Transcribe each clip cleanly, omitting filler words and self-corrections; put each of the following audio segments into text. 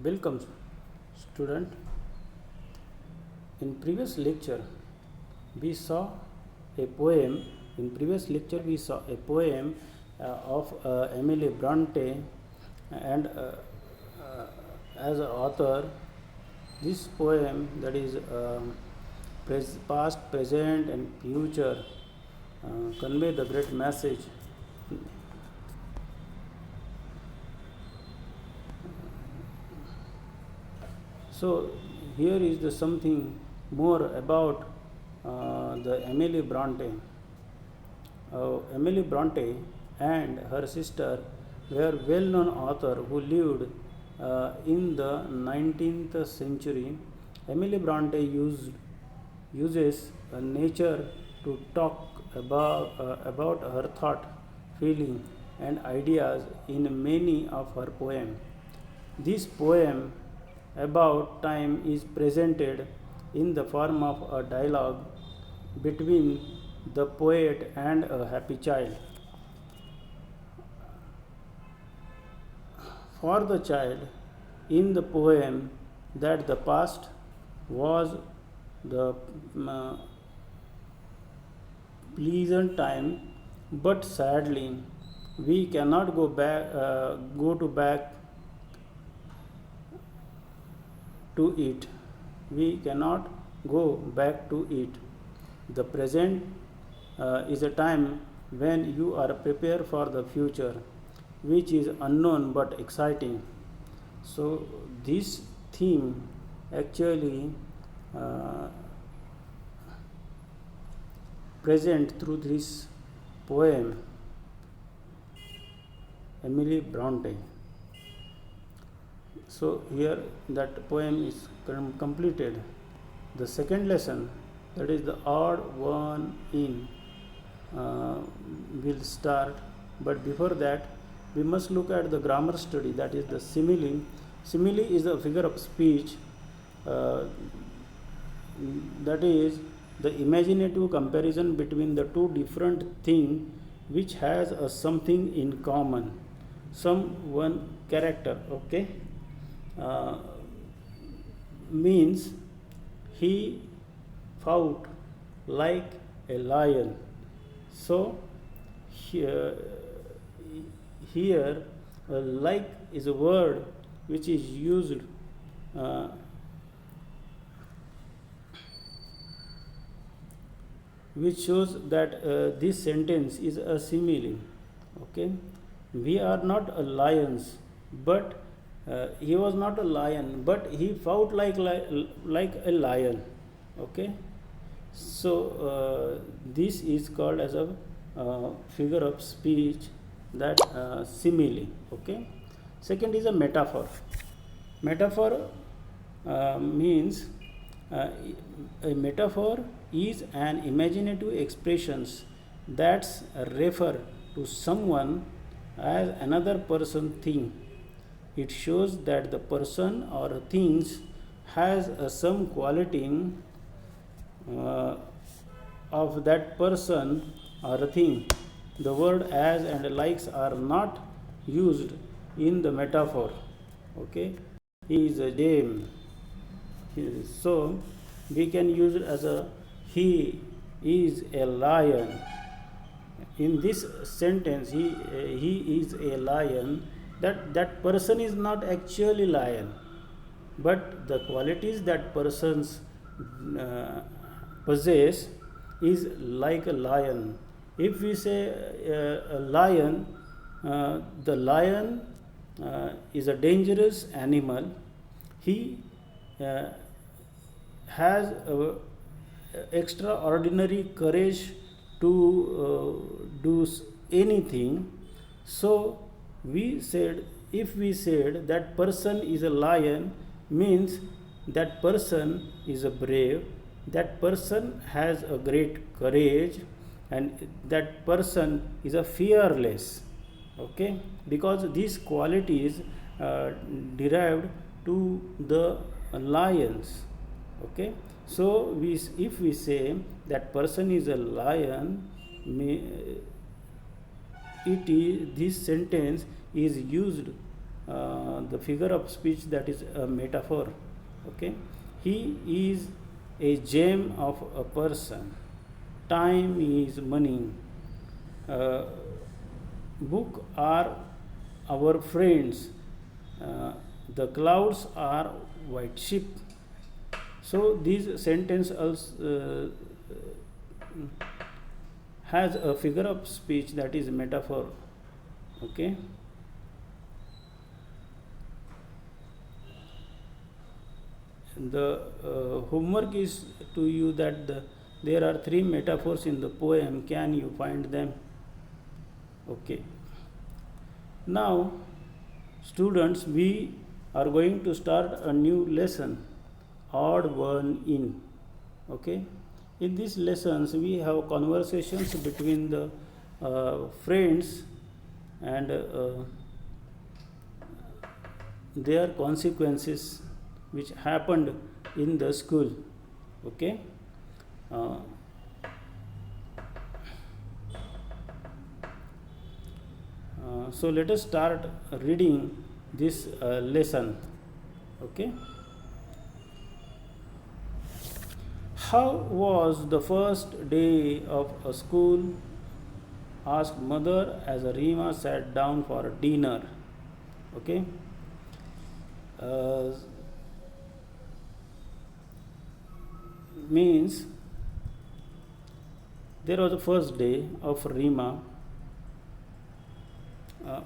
Welcome, student. In previous lecture, we saw a poem. In previous lecture, we saw a poem of Emily Bronte, and as an author, this poem, that is past, present, and future, convey the great message. So here is the something more about the Emily Bronte. Emily Bronte and her sister were well-known authors who lived in the 19th century. Emily Bronte uses nature to talk about her thought, feeling, and ideas in many of her poems. This poem about time is presented in the form of a dialogue between the poet and a happy child. For the child in the poem, that the past was the pleasant time, but sadly we cannot go back to it. We cannot go back to it. The present is a time when you are prepared for the future, which is unknown but exciting. So this theme actually present through this poem, Emily Bronte. So here that poem is completed. The second lesson, that is the odd one in, will start. But before that, we must look at the grammar study, that is the simile. Simile is a figure of speech, that is the imaginative comparison between the two different things which has a something in common, some one character. Okay. Means he fought like a lion. So here like is a word which is used which shows that this sentence is a simile. Okay, we are not a lions, but he was not a lion, but he fought like a lion. Okay, so this is called as a figure of speech, that simile. Okay, second is a metaphor. Metaphor means a metaphor is an imaginative expressions that refer to someone as another person thing. It shows that the person or things has some quality of that person or a thing. The word as and likes are not used in the metaphor. Okay, he is a dame. So we can use it as a he is a lion. In this sentence, he is a lion. That person is not actually lion, but the qualities that persons possess is like a lion. If we say a lion, the lion is a dangerous animal. He has extraordinary courage to do anything. So if we said that person is a lion, means that person is a brave, that person has a great courage, and that person is a fearless. Okay, because these qualities derived to the lions. Okay, so if we say that person is a lion, this sentence is used the figure of speech that is a metaphor. Okay, he is a gem of a person. Time is money. Uh, Book are our friends. Uh, the clouds are white sheep. So this sentence also has a figure of speech that is metaphor. Okay. The homework is to you that there are three metaphors in the poem. Can you find them? Okay. Now, students, we are going to start a new lesson, odd one in. Okay. In these lessons, we have conversations between the friends and their consequences which happened in the school. Okay. Uh, so let us start reading this lesson. Okay. How was the first day of a school? Asked mother as Rima sat down for dinner. Okay. Uh, Means there was the first day of Rima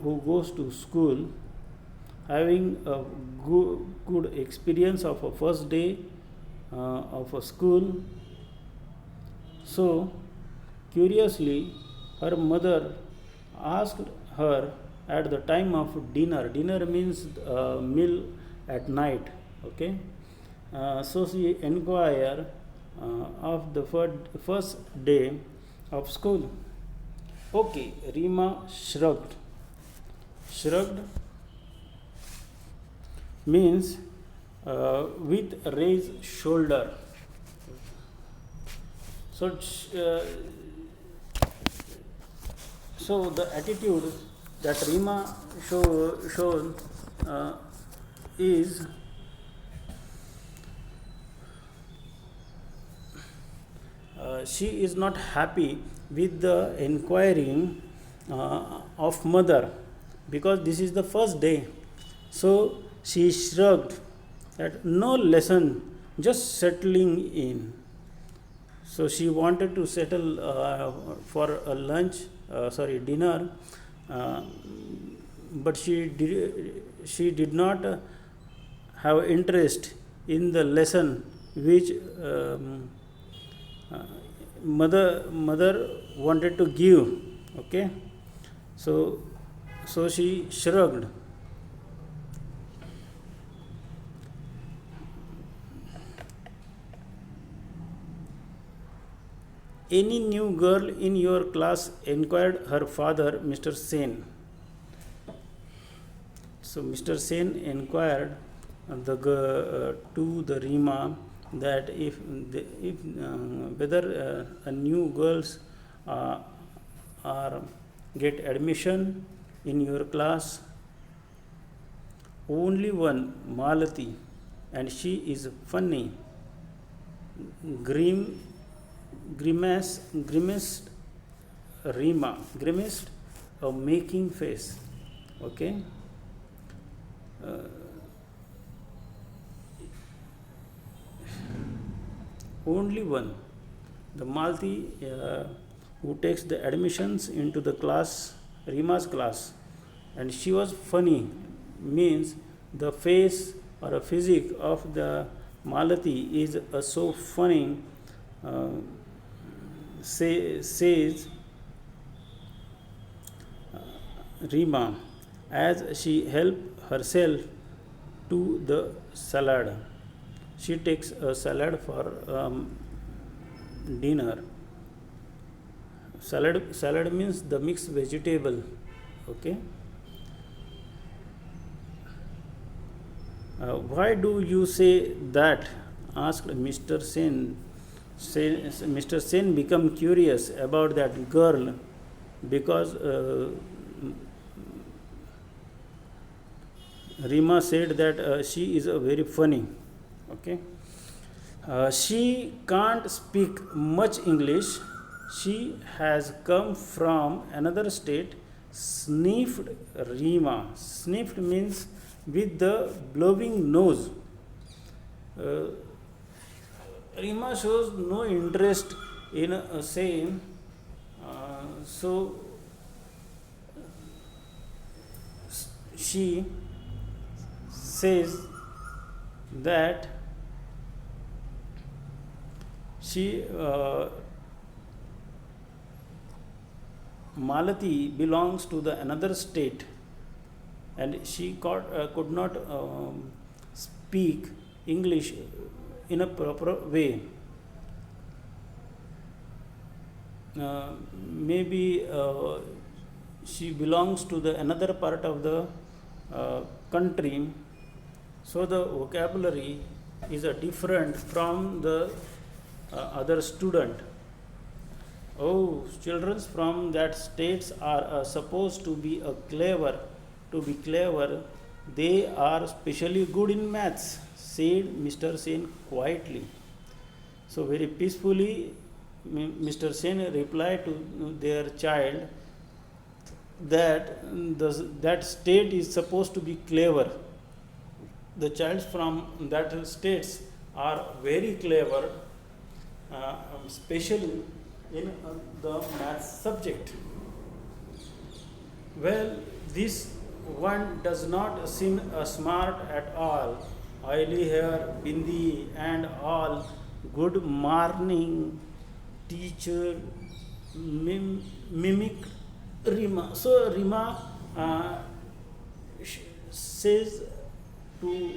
who goes to school, having a good experience of a first day of a school. So curiously her mother asked her at the time of dinner. Dinner means meal at night. Okay. So she inquired of the first day of school. Okay, Rima shrugged. Shrugged means with raised shoulder. So, so the attitude that Rima shown is she is not happy with the inquiring of mother because this is the first day. So she shrugged that no lesson, just settling in. So she wanted to settle for a dinner, but she did not have interest in the lesson which mother wanted to give. Okay. So she shrugged. Any new girl in your class? Inquired her father, Mr. Sen. So Mr. Sen inquired to the Rima that if whether a new girls are get admission in your class. Only one, Malati, and she is funny. Grimaced Rima, grimaced a making face. Okay. Only one, the Malti who takes the admissions into the class, Rima's class, and she was funny, means the face or a physique of the Malati is so funny, says Rima as she helped herself to the salad. She takes a salad for dinner. Salad means the mixed vegetable. Okay. Why do you say that? Asked Mr. Sen. Mr. Sen became curious about that girl because Rima said that she is very funny. Okay. She can't speak much English. She has come from another state. Sniffed Rima. Sniffed means with the blowing nose. Uh, Rima shows no interest in saying, so she says that she Malati belongs to the another state, and she could not speak English in a proper way. Maybe she belongs to the another part of the country, so the vocabulary is different from the other student. Oh, children from that states are supposed to be clever. To be clever, they are specially good in maths, said Mr. Sen quietly. So very peacefully, Mr. Sen replied to their child that that state is supposed to be clever. The child from that states are very clever, especially in the math subject. Well, this one does not seem smart at all. Oily hair, bindi, and all. Good morning, teacher. Mimic Rima. So Rima says to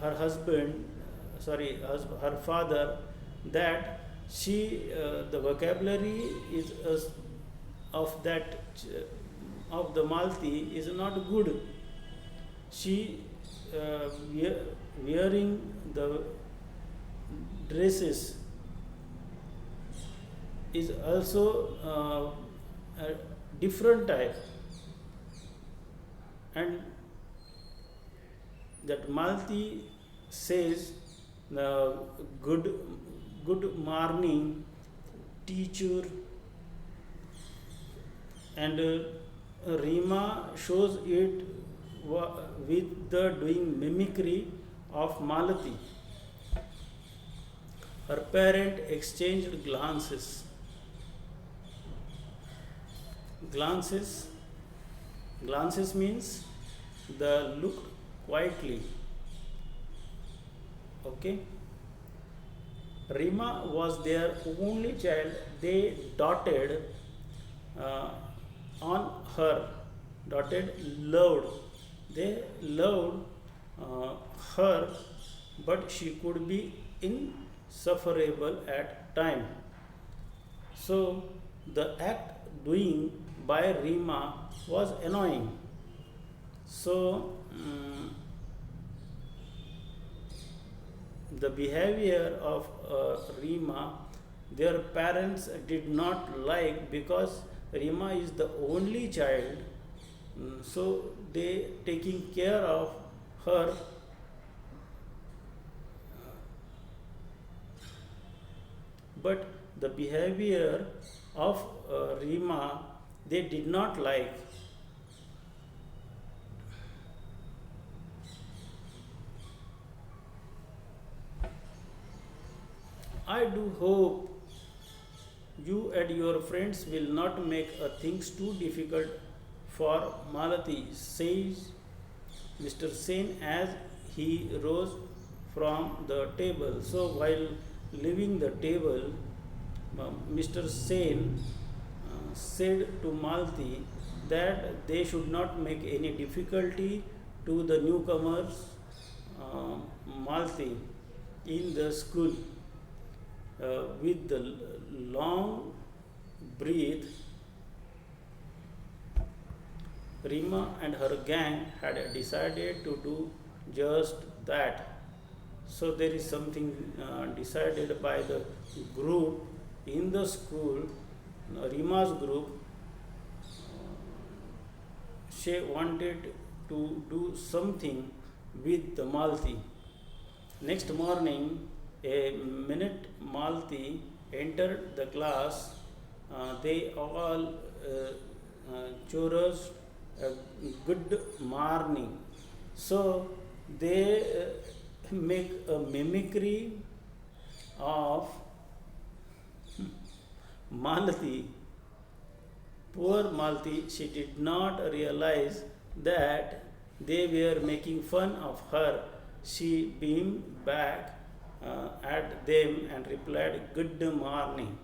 her husband, her father, that the vocabulary is of that of the Malti is not good. She wearing the dresses is also a different type, and that Malti says good morning, teacher, and Rima shows it with the doing mimicry of Malati. Her parent exchanged glances. Glances means the look quietly. Okay. Rima was their only child. They doted on her, loved. They loved her, but she could be insufferable at time. So the act doing by Rima was annoying. So the behavior of Rima, their parents did not like, because Rima is the only child. So they taking care of her. But the behavior of Rima they did not like. I do hope you and your friends will not make things too difficult for Malati, says Mr. Sen as he rose from the table. So while leaving the table, Mr. Sen said to Malti that they should not make any difficulty to the newcomers, Malti, in the school. With the long breath, Rima and her gang had decided to do just that. So there is something decided by the group in the school, Rima's group. She wanted to do something with the Malti. Next morning, a minute Malti entered the class. They all chose a good morning. So they make a mimicry of Malati. Poor Malti, she did not realize that they were making fun of her. She beamed back at them and replied, "Good morning."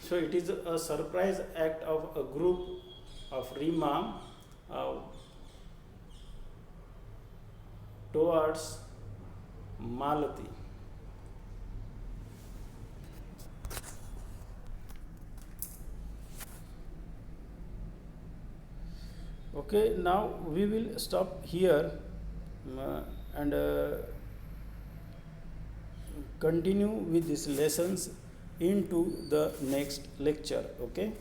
So it is a surprise act of a group of Rima towards Malati. Okay, now we will stop here and continue with these lessons into the next lecture. Okay.